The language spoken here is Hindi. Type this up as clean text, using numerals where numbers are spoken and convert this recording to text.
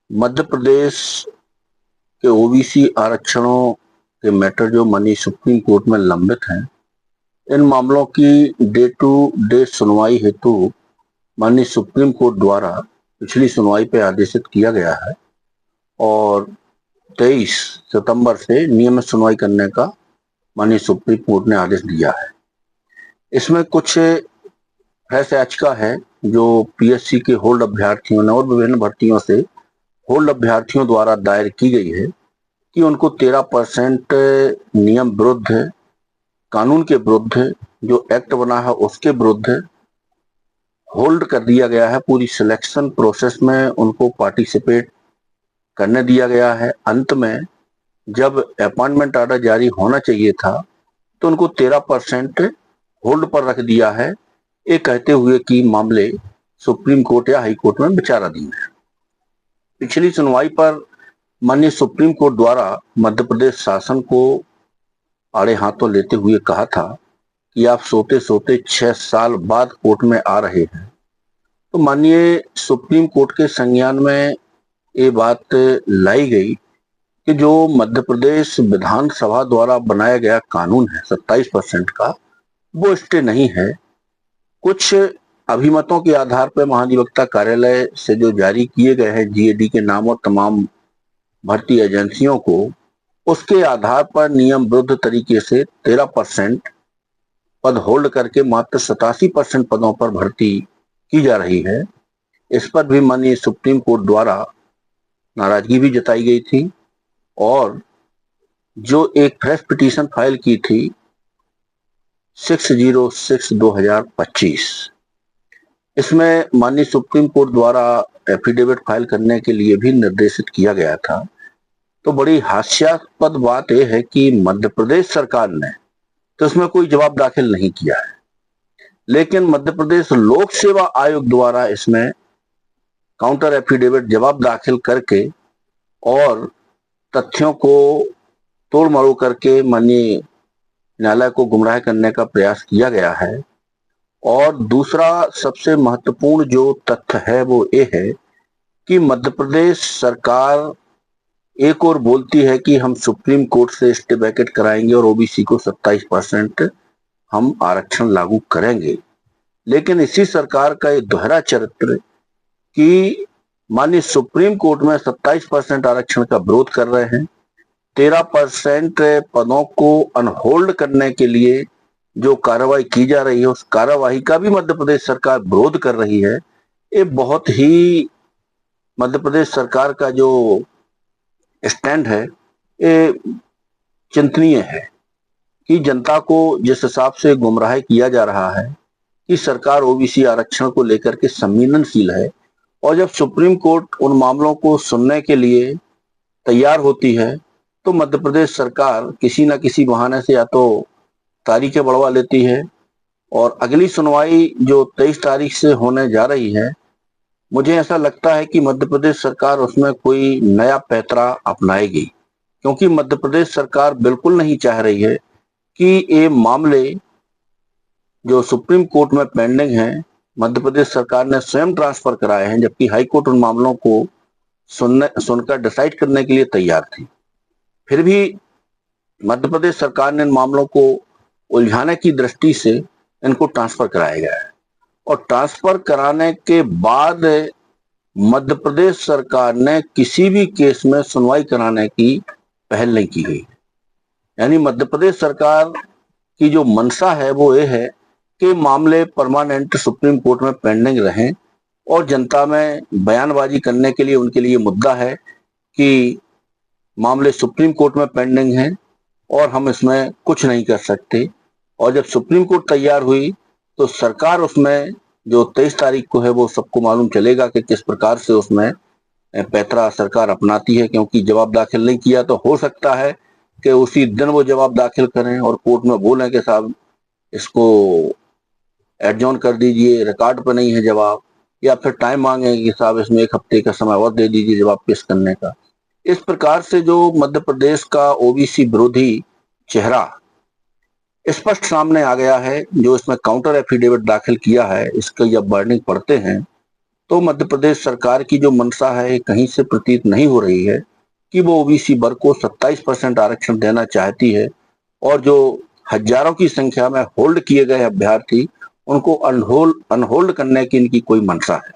मध्य प्रदेश के ओबीसी आरक्षणों के मैटर जो माननीय सुप्रीम कोर्ट में लंबित हैं, इन मामलों की डे टू डे सुनवाई हेतु माननीय सुप्रीम कोर्ट द्वारा पिछली सुनवाई पे आदेशित किया गया है और 23 सितंबर से नियमित सुनवाई करने का माननीय सुप्रीम कोर्ट ने आदेश दिया है। इसमें कुछ फ्रेश याचिका है जो पीएससी के होल्ड अभ्यर्थियों ने और विभिन्न भर्तियों से होल्ड अभ्यर्थियों द्वारा दायर की गई है कि उनको 13% नियम विरुद्ध है, कानून के विरुद्ध है, जो एक्ट बना है उसके विरुद्ध है, होल्ड कर दिया गया है। पूरी सिलेक्शन प्रोसेस में उनको पार्टिसिपेट करने दिया गया है। अंत में जब अपॉइंटमेंट ऑर्डर जारी होना चाहिए था तो उनको 13% होल्ड पर रख दिया है, ये कहते हुए कि मामले सुप्रीम कोर्ट या हाई कोर्ट में विचाराधीन है। पिछली सुनवाई पर माननीय सुप्रीम कोर्ट द्वारा मध्य प्रदेश शासन को आड़े हाथों लेते हुए कहा था कि आप सोते सोते 6 साल बाद कोर्ट में आ रहे हैं। तो माननीय सुप्रीम कोर्ट के संज्ञान में ये बात लाई गई कि जो मध्य प्रदेश विधानसभा द्वारा बनाया गया कानून है 27% का, वो स्टे नहीं है। कुछ अभिमतों के आधार पर महाधिवक्ता कार्यालय से जो जारी किए गए हैं जीएडी के नाम और तमाम भर्ती एजेंसियों को, उसके आधार पर नियम विरुद्ध तरीके से 13% पद होल्ड करके मात्र 87% पदों पर भर्ती की जा रही है। इस पर भी माननीय सुप्रीम कोर्ट द्वारा नाराजगी भी जताई गई थी और जो एक फ्रेश पिटीशन फाइल की थी 606/2025, इसमें माननीय सुप्रीम कोर्ट द्वारा एफिडेविट फाइल करने के लिए भी निर्देशित किया गया था। तो बड़ी हास्यास्पद बात यह है कि मध्य प्रदेश सरकार ने तो इसमें कोई जवाब दाखिल नहीं किया है, लेकिन मध्य प्रदेश लोक सेवा आयोग द्वारा इसमें काउंटर एफिडेविट जवाब दाखिल करके और तथ्यों को तोड़ मरोड़ करके माननीय न्यायालय को गुमराह करने का प्रयास किया गया है। और दूसरा सबसे महत्वपूर्ण जो तथ्य है वो ये है कि मध्य प्रदेश सरकार एक और बोलती है कि हम सुप्रीम कोर्ट से स्टे वैकेट कराएंगे और ओबीसी को 27% हम आरक्षण लागू करेंगे, लेकिन इसी सरकार का ये दोहरा चरित्र कि माननीय सुप्रीम कोर्ट में 27% आरक्षण का विरोध कर रहे हैं, 13% पदों को अनहोल्ड करने के लिए जो कार्रवाई की जा रही है उस कार्रवाई का भी मध्य प्रदेश सरकार विरोध कर रही है। ये बहुत ही मध्य प्रदेश सरकार का जो स्टैंड है ये चिंतनीय है कि जनता को जिस हिसाब से गुमराह किया जा रहा है कि सरकार ओबीसी आरक्षण को लेकर के संवेदनशील है, और जब सुप्रीम कोर्ट उन मामलों को सुनने के लिए तैयार होती है तो मध्य प्रदेश सरकार किसी न किसी बहाने से या तो तारीखें बढ़वा लेती है और अगली सुनवाई जो 23 तारीख से होने जा रही है, मुझे ऐसा लगता है कि मध्य प्रदेश सरकार उसमें कोई नया पैंतरा अपनाएगी, क्योंकि मध्य प्रदेश सरकार बिल्कुल नहीं चाह रही है कि ये मामले जो सुप्रीम कोर्ट में पेंडिंग हैं मध्य प्रदेश सरकार ने स्वयं ट्रांसफर कराए हैं, जबकि हाई कोर्ट उन मामलों को सुनकर डिसाइड करने के लिए तैयार थी। फिर भी मध्य प्रदेश सरकार ने इन मामलों को उलझाने की दृष्टि से इनको ट्रांसफर कराया गया है और ट्रांसफर कराने के बाद मध्य प्रदेश सरकार ने किसी भी केस में सुनवाई कराने की पहल नहीं की गई। यानी मध्य प्रदेश सरकार की जो मंशा है वो ये है कि मामले परमानेंट सुप्रीम कोर्ट में पेंडिंग रहें और जनता में बयानबाजी करने के लिए उनके लिए मुद्दा है कि मामले सुप्रीम कोर्ट में पेंडिंग हैं और हम इसमें कुछ नहीं कर सकते। और जब सुप्रीम कोर्ट तैयार हुई तो सरकार उसमें जो 23 तारीख को है वो सबको मालूम चलेगा कि किस प्रकार से उसमें पैंतरा सरकार अपनाती है, क्योंकि जवाब दाखिल नहीं किया तो हो सकता है कि उसी दिन वो जवाब दाखिल करें और कोर्ट में बोलें कि साहब इसको एडजॉर्न कर दीजिए, रिकॉर्ड पर नहीं है जवाब, या फिर टाइम मांगे कि साहब इसमें 1 हफ्ते का समय और दे दीजिए जवाब पेश करने का। इस प्रकार से जो मध्य प्रदेश का ओबीसी विरोधी चेहरा स्पष्ट सामने आ गया है। जो इसमें काउंटर एफिडेविट दाखिल किया है इसका जब वर्डिंग पढ़ते हैं तो मध्य प्रदेश सरकार की जो मंशा है कहीं से प्रतीत नहीं हो रही है कि वो ओबीसी वर्ग को 27% आरक्षण देना चाहती है और जो हजारों की संख्या में होल्ड किए गए अभ्यर्थी उनको अनहोल्ड करने की इनकी कोई मंशा है।